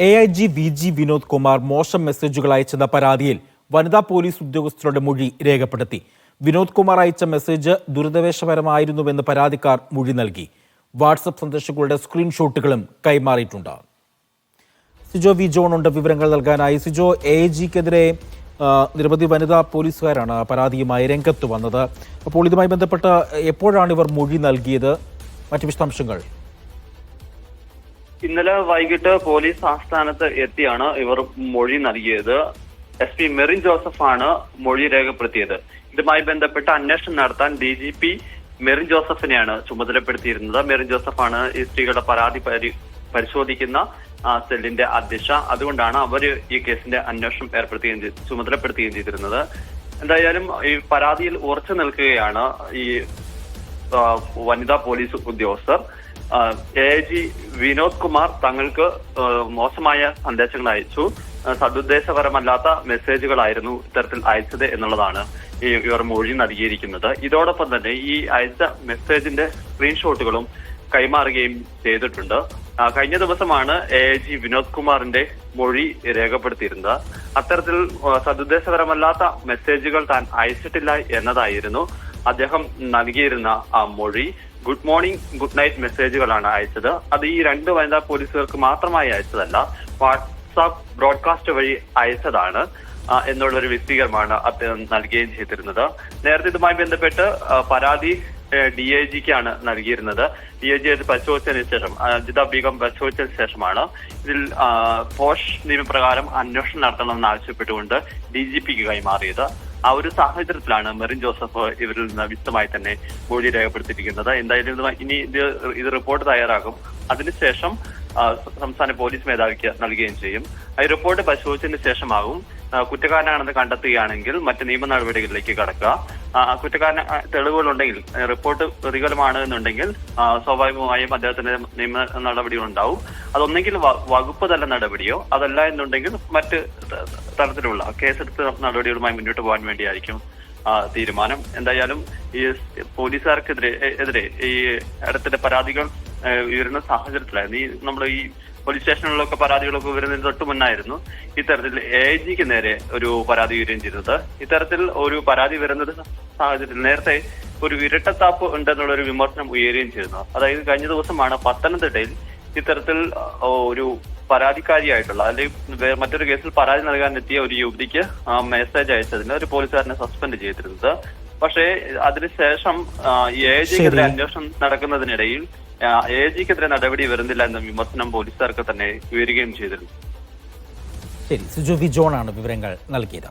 AIG VG Vinod Kumar മോശം മെസ്സേജുകൾ അയച്ചെന്ന പരാതിയിൽ വനിതാ പോലീസ് ഉദ്യോഗസ്ഥരുടെ മൊഴി രേഖപ്പെടുത്തി. വിനോദ് കുമാർ അയച്ച മെസ്സേജ് ദുരുദ്ദേശപരമായിരുന്നുവെന്ന് പരാതിക്കാർ മൊഴി നൽകി. വാട്സപ്പ് സന്ദേശങ്ങളുടെ സ്ക്രീൻഷോട്ടുകളും കൈമാറിയിട്ടുണ്ട്. സിജോ വി ജോൺ ഉണ്ട് വിവരങ്ങൾ നൽകാനായി. സിജോ, AIGക്കെതിരെ നിരവധി വനിതാ പോലീസുകാരാണ് പരാതിയുമായി രംഗത്ത് വന്നത്. അപ്പോൾ ഇതുമായി ബന്ധപ്പെട്ട് എപ്പോഴാണ് ഇവർ മൊഴി നൽകിയത്? മറ്റു വിശദാംശങ്ങൾ. ഇന്നലെ വൈകിട്ട് പോലീസ് ആസ്ഥാനത്ത് എത്തിയാണ് ഇവർ മൊഴി നൽകിയത്. SP മെറിൻ ജോസഫാണ് മൊഴി രേഖപ്പെടുത്തിയത്. ഇതുമായി ബന്ധപ്പെട്ട് അന്വേഷണം നടത്താൻ DGP മെറിൻ ജോസഫിനെയാണ് ചുമതലപ്പെടുത്തിയിരുന്നത്. മെറിൻ ജോസഫാണ് ഈ സ്ത്രീകളുടെ പരാതി പരിശോധിക്കുന്ന സെല്ലിന്റെ അധ്യക്ഷ. അതുകൊണ്ടാണ് അവർ ഈ കേസിന്റെ അന്വേഷണം ചുമതലപ്പെടുത്തുകയും ചെയ്തിരുന്നത്. എന്തായാലും ഈ പരാതിയിൽ ഉറച്ചു നിൽക്കുകയാണ് ഈ വനിതാ പോലീസ് ഉദ്യോഗസ്ഥർ. AIG വിനോദ് കുമാർ തങ്ങൾക്ക് മോശമായ സന്ദേശങ്ങൾ അയച്ചു, സദുദ്ദേശപരമല്ലാത്ത മെസ്സേജുകളായിരുന്നു ഇത്തരത്തിൽ അയച്ചത് എന്നുള്ളതാണ് ഇവർ മൊഴി നൽകിയിരിക്കുന്നത്. ഇതോടൊപ്പം തന്നെ ഈ അയച്ച മെസ്സേജിന്റെ സ്ക്രീൻഷോട്ടുകളും കൈമാറുകയും ചെയ്തിട്ടുണ്ട്. കഴിഞ്ഞ ദിവസമാണ് AIG വിനോദ് കുമാറിന്റെ മൊഴി രേഖപ്പെടുത്തിയിരുന്നത്. അത്തരത്തിൽ സദുദ്ദേശപരമല്ലാത്ത മെസ്സേജുകൾ താൻ അയച്ചിട്ടില്ല എന്നതായിരുന്നു അദ്ദേഹം നൽകിയിരുന്ന മൊഴി. ഗുഡ് മോർണിംഗ്, ഗുഡ് നൈറ്റ് മെസ്സേജുകളാണ് അയച്ചത്. അത് ഈ രണ്ട് വനിതാ പോലീസുകാർക്ക് മാത്രമായി അയച്ചതല്ല, വാട്സാപ്പ് ബ്രോഡ്കാസ്റ്റ് വഴി അയച്ചതാണ് എന്നുള്ളൊരു വിശദീകരണമാണ് അദ്ദേഹം നൽകുകയും ചെയ്തിരുന്നത്. നേരത്തെ ഇതുമായി ബന്ധപ്പെട്ട് പരാതി DIGക്കാണ് നൽകിയിരുന്നത്. DIG പരിശോധിച്ചതിന് ശേഷം, അജിത ബീഗം പരിശോധിച്ചതിന് ശേഷമാണ് ഇതിൽ പോഷ് നിയമപ്രകാരം അന്വേഷണം നടത്തണമെന്ന് ആവശ്യപ്പെട്ടുകൊണ്ട് DGPക്ക് കൈമാറിയത്. ആ ഒരു സാഹചര്യത്തിലാണ് മെറിൻ ജോസഫ് ഇവരിൽ നിന്ന് വിശദമായി തന്നെ മൊഴി രേഖപ്പെടുത്തിയിരിക്കുന്നത്. എന്തായാലും ഇനി ഇത് റിപ്പോർട്ട് തയ്യാറാകും. അതിനുശേഷം സംസ്ഥാന പോലീസ് മേധാവിക്ക് നൽകുകയും ചെയ്യും. ഈ റിപ്പോർട്ട് പരിശോധിച്ചതിന് ശേഷമാകും കുറ്റക്കാരനാണെന്ന് കണ്ടെത്തുകയാണെങ്കിൽ മറ്റ് നിയമ നടപടികളിലേക്ക് കടക്കുക. കുറ്റക്കാരന് തെളിവുകളുണ്ടെങ്കിൽ, റിപ്പോർട്ട് പ്രതികൂലമാണ് എന്നുണ്ടെങ്കിൽ സ്വാഭാവികമായും അദ്ദേഹത്തിന് നിയമ നടപടികൾ ഉണ്ടാവും. അതൊന്നെങ്കിൽ വകുപ്പ് തല നടപടിയോ, അതല്ല എന്നുണ്ടെങ്കിൽ മറ്റ് തരത്തിലുള്ള കേസെടുത്ത് നടപടികളുമായി മുന്നോട്ട് പോകാൻ വേണ്ടിയായിരിക്കും തീരുമാനം. എന്തായാലും ഈ പോലീസുകാർക്കെതിരെ ഈ അടുത്തിടെ പരാതികൾ ഉയരുന്ന സാഹചര്യത്തിലായിരുന്നു. നമ്മൾ ഈ പോലീസ് സ്റ്റേഷനുകളിലൊക്കെ പരാതികളൊക്കെ വരുന്നതിന് തൊട്ട് മുന്നായിരുന്നു ഇത്തരത്തിൽ AIGക്ക് നേരെ ഒരു പരാതി ഉയരുകയും ചെയ്തത്. ഇത്തരത്തിൽ ഒരു പരാതി വരുന്ന സാഹചര്യത്തിൽ നേരത്തെ ഒരു ഇരട്ടത്താപ്പ് ഉണ്ടെന്നുള്ള ഒരു വിമർശനം ഉയരുകയും ചെയ്തിരുന്നു. അതായത് കഴിഞ്ഞ ദിവസമാണ് പത്തനംതിട്ടയിൽ ഇത്തരത്തിൽ ഒരു പരാതിക്കാരിയായിട്ടുള്ള, അല്ലെങ്കിൽ മറ്റൊരു കേസിൽ പരാതി നൽകാൻ എത്തിയ ഒരു യുവതിക്ക് മെസ്സേജ് അയച്ചതിന് ഒരു പോലീസുകാരനെ സസ്പെൻഡ് ചെയ്തിരുന്നത്. പക്ഷേ അതിനുശേഷം AIGക്കെതിരെ അന്വേഷണം നടക്കുന്നതിനിടയിൽ AIGക്കെതിരെ നടപടി വരുന്നില്ല എന്ന വിമർശനം പോലീസുകാർക്ക് തന്നെ ഉയരുകയും ചെയ്തിരുന്നു. ശരി, സിജോ വി ജോൺ ആണ് വിവരങ്ങൾ നൽകിയത്.